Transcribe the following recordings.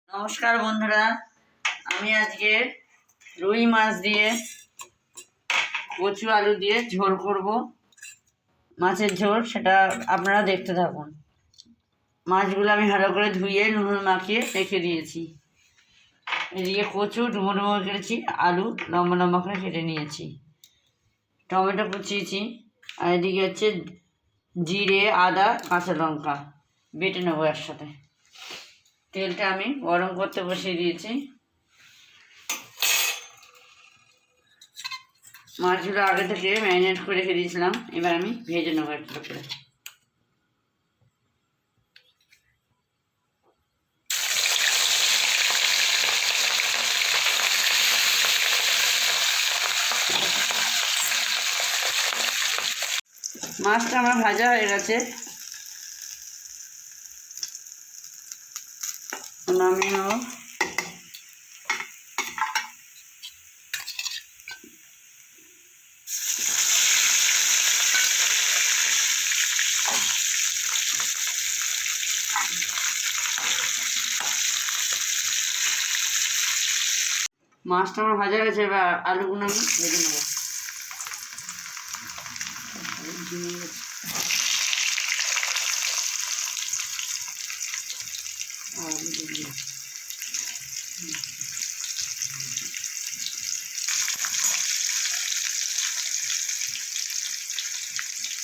নমস্কার বন্ধুরা, আমি আজকে রুই মাছ দিয়ে কচু আলু দিয়ে ঝোল করব। মাছের ঝোল, সেটা আপনারা দেখতে থাকুন। মাছগুলো আমি ভালো করে ধুয়ে নুন মাখিয়ে রেখে দিয়েছি। এদিকে কচু ডুমো ডুমো কেটেছি, আলু লম্বা লম্বা করে কেটে নিয়েছি, টমেটো কুচিয়েছি, আর এদিকে হচ্ছে জিরে, আদা, কাঁচা লঙ্কা বেটে নেবো একসাথে। তেলটা আমি গরম করতে বসিয়ে দিয়েছি। মাছগুলো আগে থেকে ম্যারিনেট করে রেখে দিয়েছিলাম, এবার আমি ভেজে নেবো একটা করে। মাছটা আমার ভাজা হয়ে গেছে, নামিয়ে নেবো। মাছটা আমার ভাজা গেছে, এবার আলুগুলো আমি ভেজে নেবো।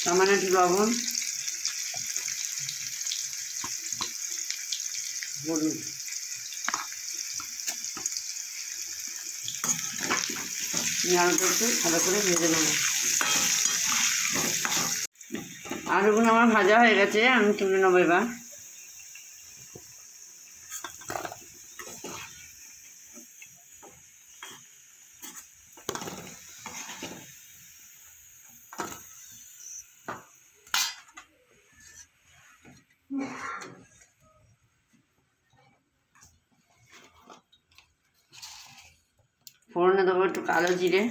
সামান্য একটু লবণ, হলুদ, আলুটা একটু ভালো করে ভেজে নেবো। আলুগুলো আমার ভাজা হয়ে গেছে, আমি তুলে নেবো এবার। ফোড়নে দেবো একটু কালো জিরে,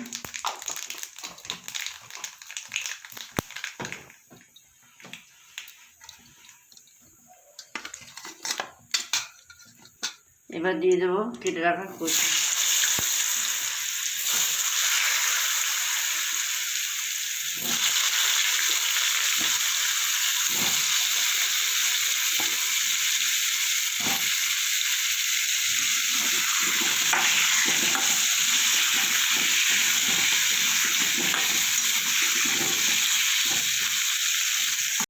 এবার দিয়ে দেবো কেটে রাখা কচু।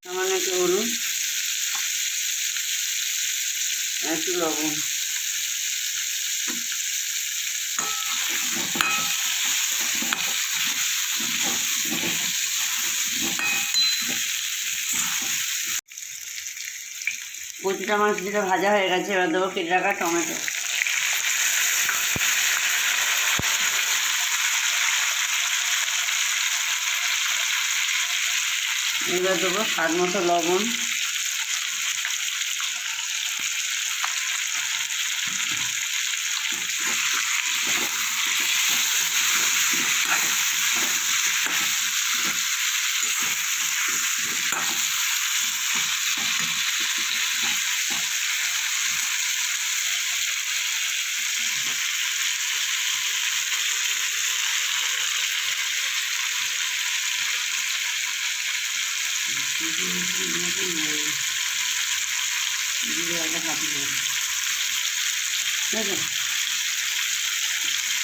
সামান্য একটু হলুদ, একটু লবণ, কচুটা আমার কিছুটা ভাজা হয়ে গেছে, এবার দেবো কেটে রাখা টমেটো। এবার দেবো স্বাদ মতো লবণ,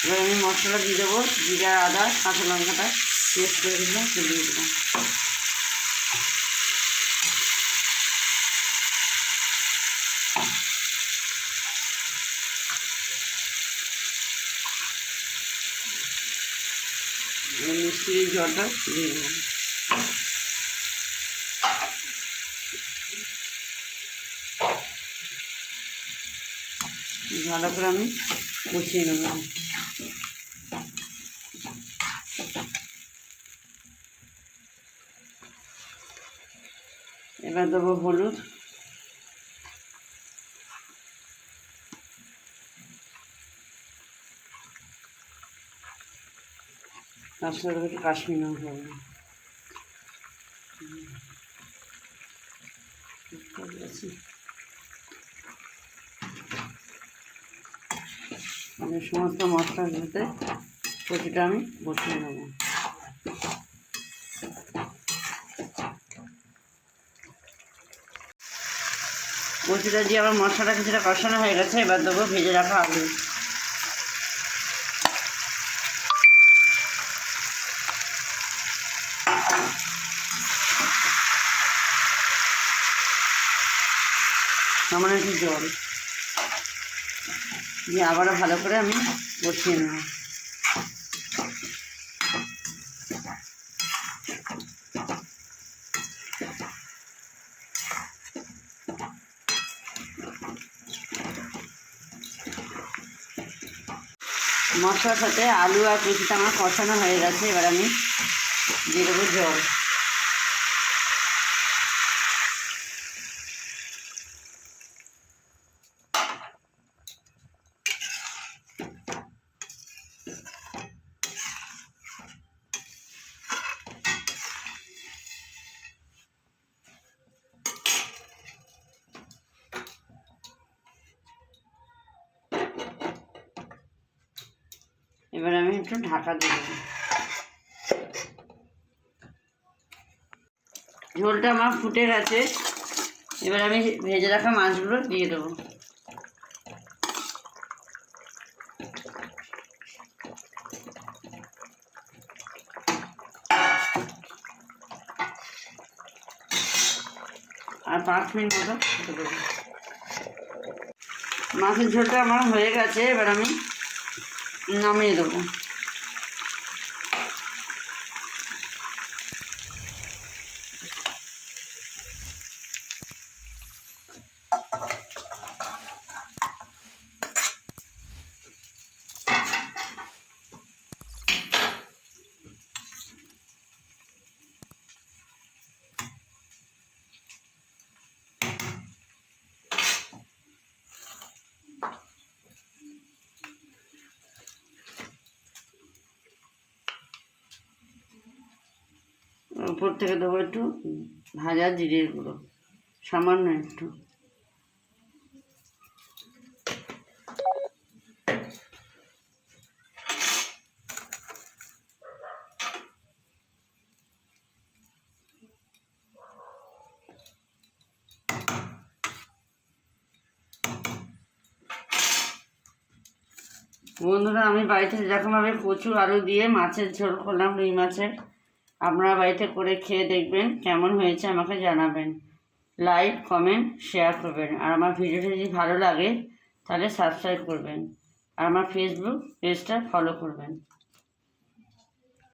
এবার আমি মশলা দিয়ে দেবো, জিরা, আদা, কাঁচা লঙ্কাটা পেস্ট করে দিলাম, দিয়ে দিলাম। মিষ্টির জলটা দিয়ে দিলাম। ভালো করে আমি কষিয়ে নেব। এবার দেবো হলুদ, তার সাথে একটু কাশ্মীরি লঙ্কা দেবো। সমস্ত মশলার সাথে কচুটা আমি বসিয়ে নেব। কচুটা দিয়ে আবার মশলাটা কিছুটা কষানো হয়ে গেছে, এবার দেবো ভেজে রাখা আলু। সামান্য একটু জল দিয়ে আবারও ভালো করে আমি বসিয়ে নেব। মশলার সাথে আলু আর কচুটা আমার কষানো হয়ে গেছে, এবার আমি দিয়ে দেবো জল। এবার আমি একটু ঢাকা দিয়ে দেবো। ঝোলটা আমার ফুটে গেছে, এবার আমি ভেজে রাখা মাছগুলো দিয়ে দেবো। আর 5 মিনিট মতো ফুটে দেবো। মাছের ঝোলটা আমার হয়ে গেছে, এবার আমি নামিয়ে দেবো। উপর থেকে দেবো একটু ভাজা জিরের গুঁড়ো, সামান্য একটু। বন্ধুরা, আমি বাড়িতে যেরকমভাবে কচু আলু দিয়ে মাছের ঝোল করলাম, রুই মাছের, আপনারা বাড়িতে করে খেয়ে দেখবেন কেমন হয়েছে, আমাকে জানাবেন। লাইক, কমেন্ট, শেয়ার করবেন। আর আমার ভিডিওটা যদি ভালো লাগে তাহলে সাবস্ক্রাইব করবেন, আর আমার ফেসবুক পেজটা ফলো করবেন।